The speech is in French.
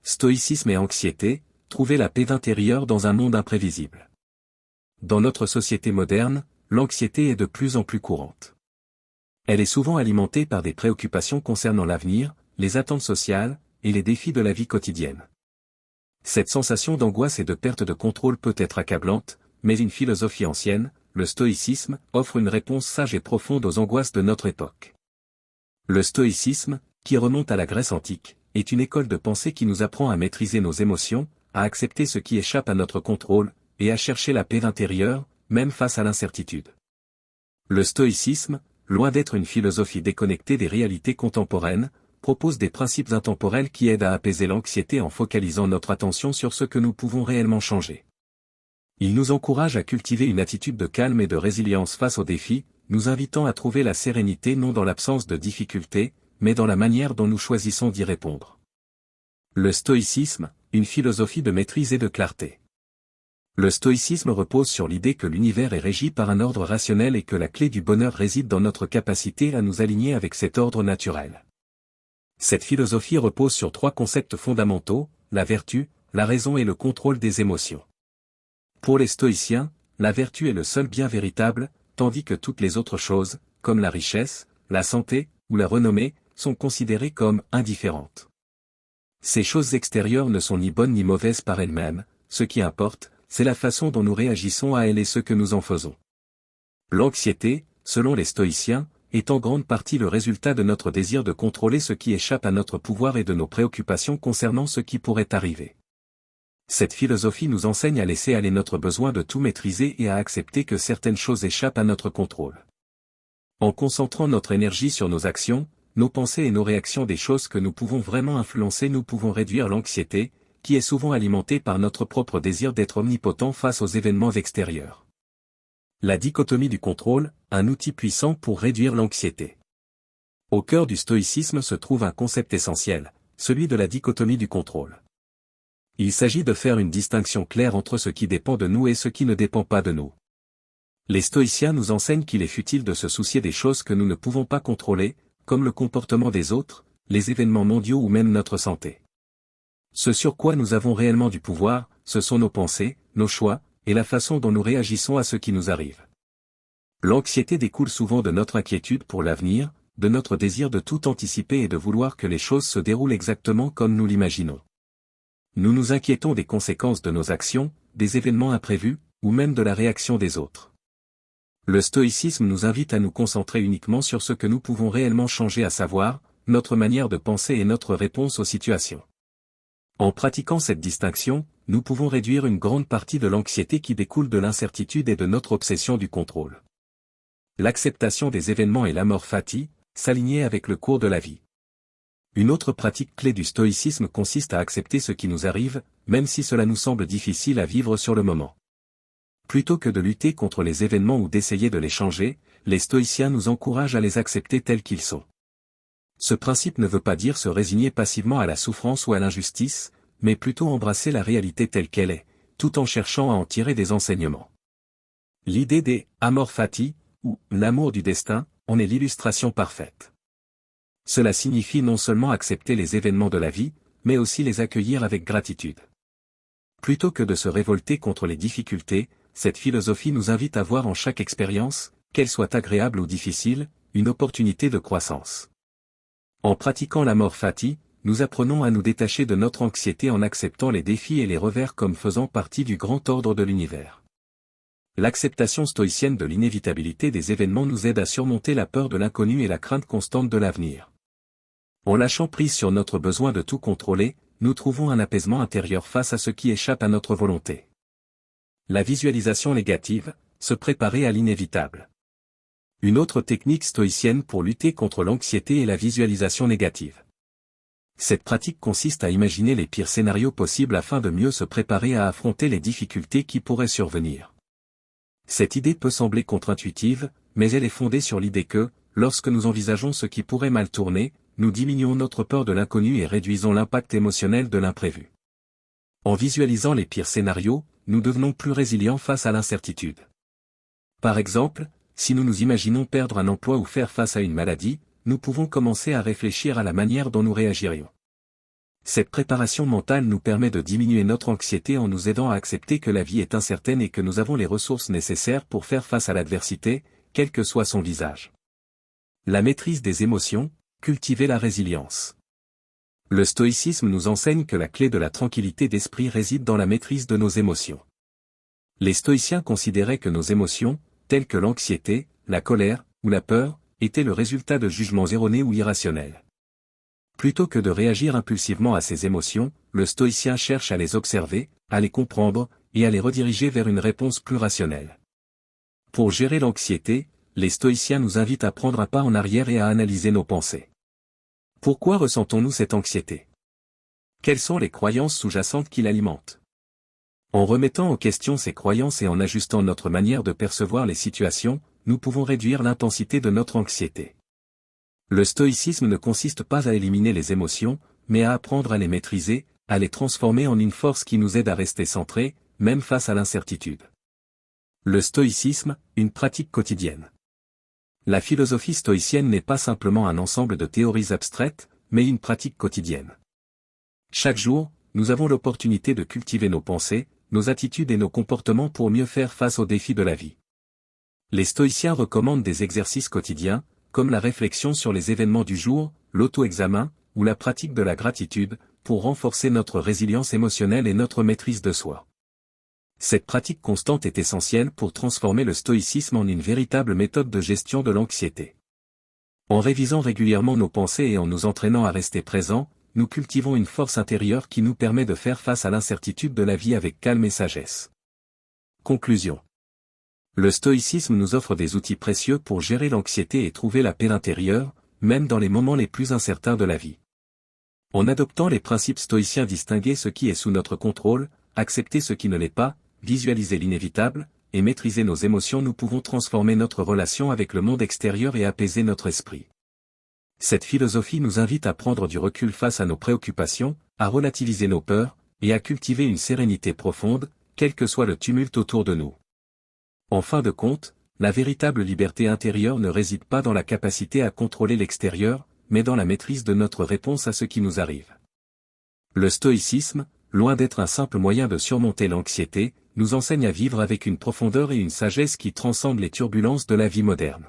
Stoïcisme et anxiété, trouver la paix intérieure dans un monde imprévisible. Dans notre société moderne, l'anxiété est de plus en plus courante. Elle est souvent alimentée par des préoccupations concernant l'avenir, les attentes sociales, et les défis de la vie quotidienne. Cette sensation d'angoisse et de perte de contrôle peut être accablante, mais une philosophie ancienne, le stoïcisme, offre une réponse sage et profonde aux angoisses de notre époque. Le stoïcisme, qui remonte à la Grèce antique, est une école de pensée qui nous apprend à maîtriser nos émotions, à accepter ce qui échappe à notre contrôle, et à chercher la paix intérieure, même face à l'incertitude. Le stoïcisme, loin d'être une philosophie déconnectée des réalités contemporaines, propose des principes intemporels qui aident à apaiser l'anxiété en focalisant notre attention sur ce que nous pouvons réellement changer. Il nous encourage à cultiver une attitude de calme et de résilience face aux défis, nous invitant à trouver la sérénité non dans l'absence de difficultés, mais dans la manière dont nous choisissons d'y répondre. Le stoïcisme, une philosophie de maîtrise et de clarté. Le stoïcisme repose sur l'idée que l'univers est régi par un ordre rationnel et que la clé du bonheur réside dans notre capacité à nous aligner avec cet ordre naturel. Cette philosophie repose sur trois concepts fondamentaux, la vertu, la raison et le contrôle des émotions. Pour les stoïciens, la vertu est le seul bien véritable, tandis que toutes les autres choses, comme la richesse, la santé, ou la renommée, sont considérées comme indifférentes. Ces choses extérieures ne sont ni bonnes ni mauvaises par elles-mêmes, ce qui importe, c'est la façon dont nous réagissons à elles et ce que nous en faisons. L'anxiété, selon les stoïciens, est en grande partie le résultat de notre désir de contrôler ce qui échappe à notre pouvoir et de nos préoccupations concernant ce qui pourrait arriver. Cette philosophie nous enseigne à laisser aller notre besoin de tout maîtriser et à accepter que certaines choses échappent à notre contrôle. En concentrant notre énergie sur nos actions, nos pensées et nos réactions des choses que nous pouvons vraiment influencer, nous pouvons réduire l'anxiété, qui est souvent alimentée par notre propre désir d'être omnipotent face aux événements extérieurs. La dichotomie du contrôle, un outil puissant pour réduire l'anxiété. Au cœur du stoïcisme se trouve un concept essentiel, celui de la dichotomie du contrôle. Il s'agit de faire une distinction claire entre ce qui dépend de nous et ce qui ne dépend pas de nous. Les stoïciens nous enseignent qu'il est futile de se soucier des choses que nous ne pouvons pas contrôler, comme le comportement des autres, les événements mondiaux ou même notre santé. Ce sur quoi nous avons réellement du pouvoir, ce sont nos pensées, nos choix, et la façon dont nous réagissons à ce qui nous arrive. L'anxiété découle souvent de notre inquiétude pour l'avenir, de notre désir de tout anticiper et de vouloir que les choses se déroulent exactement comme nous l'imaginons. Nous nous inquiétons des conséquences de nos actions, des événements imprévus, ou même de la réaction des autres. Le stoïcisme nous invite à nous concentrer uniquement sur ce que nous pouvons réellement changer, à savoir, notre manière de penser et notre réponse aux situations. En pratiquant cette distinction, nous pouvons réduire une grande partie de l'anxiété qui découle de l'incertitude et de notre obsession du contrôle. L'acceptation des événements et l'amor fati, s'aligner avec le cours de la vie. Une autre pratique clé du stoïcisme consiste à accepter ce qui nous arrive, même si cela nous semble difficile à vivre sur le moment. Plutôt que de lutter contre les événements ou d'essayer de les changer, les stoïciens nous encouragent à les accepter tels qu'ils sont. Ce principe ne veut pas dire se résigner passivement à la souffrance ou à l'injustice, mais plutôt embrasser la réalité telle qu'elle est, tout en cherchant à en tirer des enseignements. L'idée des amor fati, ou l'amour du destin, en est l'illustration parfaite. Cela signifie non seulement accepter les événements de la vie, mais aussi les accueillir avec gratitude. Plutôt que de se révolter contre les difficultés, cette philosophie nous invite à voir en chaque expérience, qu'elle soit agréable ou difficile, une opportunité de croissance. En pratiquant l'amor fati, nous apprenons à nous détacher de notre anxiété en acceptant les défis et les revers comme faisant partie du grand ordre de l'univers. L'acceptation stoïcienne de l'inévitabilité des événements nous aide à surmonter la peur de l'inconnu et la crainte constante de l'avenir. En lâchant prise sur notre besoin de tout contrôler, nous trouvons un apaisement intérieur face à ce qui échappe à notre volonté. La visualisation négative, se préparer à l'inévitable. Une autre technique stoïcienne pour lutter contre l'anxiété est la visualisation négative. Cette pratique consiste à imaginer les pires scénarios possibles afin de mieux se préparer à affronter les difficultés qui pourraient survenir. Cette idée peut sembler contre-intuitive, mais elle est fondée sur l'idée que, lorsque nous envisageons ce qui pourrait mal tourner, nous diminuons notre peur de l'inconnu et réduisons l'impact émotionnel de l'imprévu. En visualisant les pires scénarios, nous devenons plus résilients face à l'incertitude. Par exemple, si nous nous imaginons perdre un emploi ou faire face à une maladie, nous pouvons commencer à réfléchir à la manière dont nous réagirions. Cette préparation mentale nous permet de diminuer notre anxiété en nous aidant à accepter que la vie est incertaine et que nous avons les ressources nécessaires pour faire face à l'adversité, quel que soit son visage. La maîtrise des émotions, cultiver la résilience. Le stoïcisme nous enseigne que la clé de la tranquillité d'esprit réside dans la maîtrise de nos émotions. Les stoïciens considéraient que nos émotions, telles que l'anxiété, la colère, ou la peur, étaient le résultat de jugements erronés ou irrationnels. Plutôt que de réagir impulsivement à ces émotions, le stoïcien cherche à les observer, à les comprendre, et à les rediriger vers une réponse plus rationnelle. Pour gérer l'anxiété, les stoïciens nous invitent à prendre un pas en arrière et à analyser nos pensées. Pourquoi ressentons-nous cette anxiété? Quelles sont les croyances sous-jacentes qui l'alimentent? En remettant en question ces croyances et en ajustant notre manière de percevoir les situations, nous pouvons réduire l'intensité de notre anxiété. Le stoïcisme ne consiste pas à éliminer les émotions, mais à apprendre à les maîtriser, à les transformer en une force qui nous aide à rester centrés, même face à l'incertitude. Le stoïcisme, une pratique quotidienne. La philosophie stoïcienne n'est pas simplement un ensemble de théories abstraites, mais une pratique quotidienne. Chaque jour, nous avons l'opportunité de cultiver nos pensées, nos attitudes et nos comportements pour mieux faire face aux défis de la vie. Les stoïciens recommandent des exercices quotidiens, comme la réflexion sur les événements du jour, l'auto-examen, ou la pratique de la gratitude, pour renforcer notre résilience émotionnelle et notre maîtrise de soi. Cette pratique constante est essentielle pour transformer le stoïcisme en une véritable méthode de gestion de l'anxiété. En révisant régulièrement nos pensées et en nous entraînant à rester présents, nous cultivons une force intérieure qui nous permet de faire face à l'incertitude de la vie avec calme et sagesse. Conclusion. Le stoïcisme nous offre des outils précieux pour gérer l'anxiété et trouver la paix intérieure, même dans les moments les plus incertains de la vie. En adoptant les principes stoïciens, distinguer ce qui est sous notre contrôle, accepter ce qui ne l'est pas, visualiser l'inévitable, et maîtriser nos émotions, nous pouvons transformer notre relation avec le monde extérieur et apaiser notre esprit. Cette philosophie nous invite à prendre du recul face à nos préoccupations, à relativiser nos peurs, et à cultiver une sérénité profonde, quel que soit le tumulte autour de nous. En fin de compte, la véritable liberté intérieure ne réside pas dans la capacité à contrôler l'extérieur, mais dans la maîtrise de notre réponse à ce qui nous arrive. Le stoïcisme, loin d'être un simple moyen de surmonter l'anxiété, nous enseigne à vivre avec une profondeur et une sagesse qui transcendent les turbulences de la vie moderne.